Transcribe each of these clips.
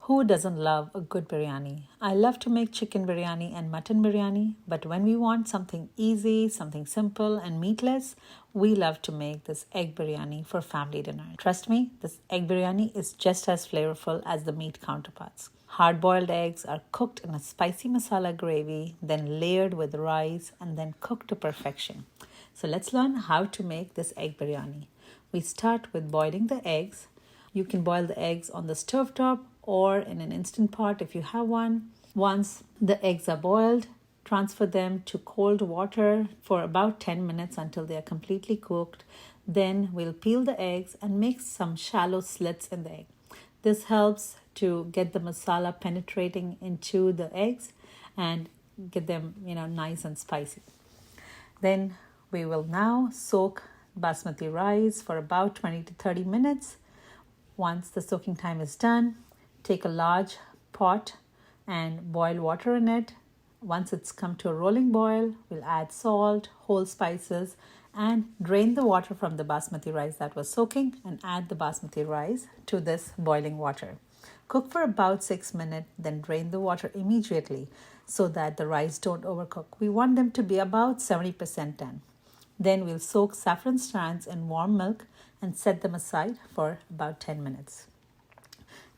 Who doesn't love a good biryani? I love to make chicken biryani and mutton biryani, but when we want something easy, something simple and meatless, we love to make this egg biryani for family dinner. Trust me, this egg biryani is just as flavorful as the meat counterparts. Hard-boiled eggs are cooked in a spicy masala gravy, then layered with rice and then cooked to perfection. So let's learn how to make this egg biryani. We start with boiling the eggs. You can boil the eggs on the stovetop or in an instant pot if you have one. Once the eggs are boiled, transfer them to cold water for about 10 minutes until they are completely cooked. Then we'll peel the eggs and make some shallow slits in the egg. This helps to get the masala penetrating into the eggs and get them, nice and spicy. Then we will now soak basmati rice for about 20 to 30 minutes. Once the soaking time is done, take a large pot and boil water in it. Once it's come to a rolling boil, we'll add salt, whole spices, and drain the water from the basmati rice that was soaking and add the basmati rice to this boiling water. Cook for about 6 minutes, then drain the water immediately so that the rice don't overcook. We want them to be about 70% done. Then we'll soak saffron strands in warm milk and set them aside for about 10 minutes.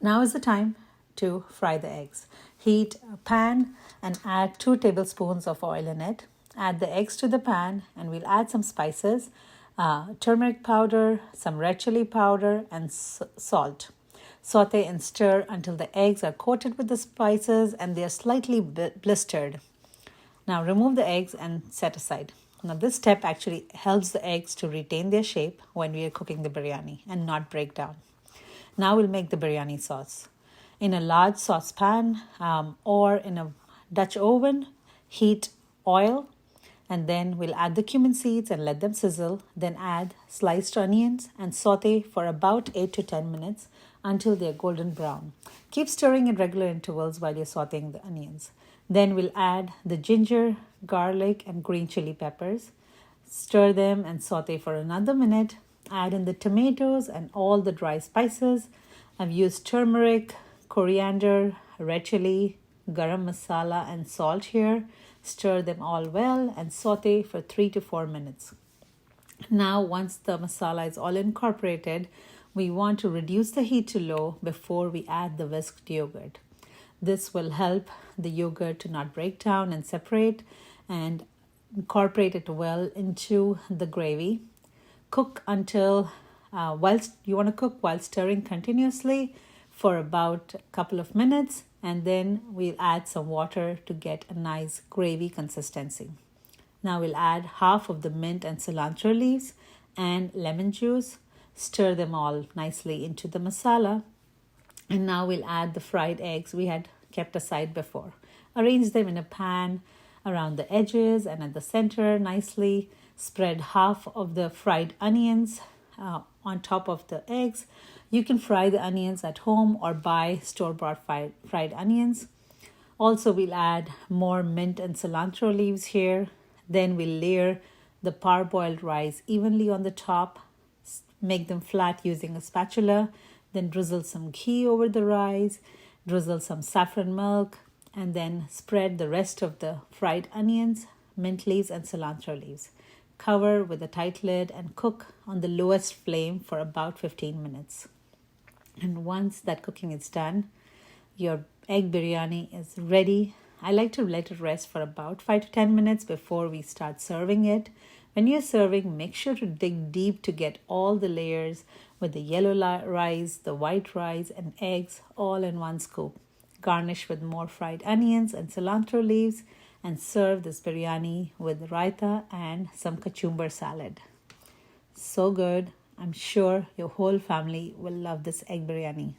Now is the time to fry the eggs. Heat a pan and add 2 tablespoons of oil in it. Add the eggs to the pan and we'll add some spices, turmeric powder, some red chili powder and salt. Saute and stir until the eggs are coated with the spices and they are slightly blistered. Now remove the eggs and set aside. Now this step actually helps the eggs to retain their shape when we are cooking the biryani and not break down. Now we'll make the biryani sauce. In a large saucepan or in a Dutch oven, heat oil and then we'll add the cumin seeds and let them sizzle. Then add sliced onions and saute for about 8 to 10 minutes until they're golden brown. Keep stirring at regular intervals while you're sauteing the onions. Then we'll add the ginger, garlic, and green chili peppers. Stir them and saute for another minute. Add in the tomatoes and all the dry spices. I've used turmeric, coriander, red chili, garam masala, and salt here. Stir them all well and saute for 3 to 4 minutes. Now, once the masala is all incorporated, we want to reduce the heat to low before we add the whisked yogurt. This will help the yogurt to not break down and separate and incorporate it well into the gravy. Cook until, you want to cook while stirring continuously for about a couple of minutes, and then we'll add some water to get a nice gravy consistency. Now we'll add half of the mint and cilantro leaves and lemon juice. Stir them all nicely into the masala. And now we'll add the fried eggs we had kept aside before. Arrange them in a pan around the edges and at the center nicely. Spread half of the fried onions on top of the eggs. You can fry the onions at home or buy store-bought fried onions. Also, we'll add more mint and cilantro leaves here. Then we'll layer the parboiled rice evenly on the top. Make them flat using a spatula. Then drizzle some ghee over the rice. Drizzle some saffron milk. And then spread the rest of the fried onions, mint leaves, and cilantro leaves. Cover with a tight lid and cook on the lowest flame for about 15 minutes. And once that cooking is done, your egg biryani is ready. I like to let it rest for about 5 to 10 minutes before we start serving it. When you're serving, make sure to dig deep to get all the layers with the yellow rice, the white rice, and eggs all in one scoop. Garnish with more fried onions and cilantro leaves and serve this biryani with raita and some cucumber salad. So good. I'm sure your whole family will love this egg biryani.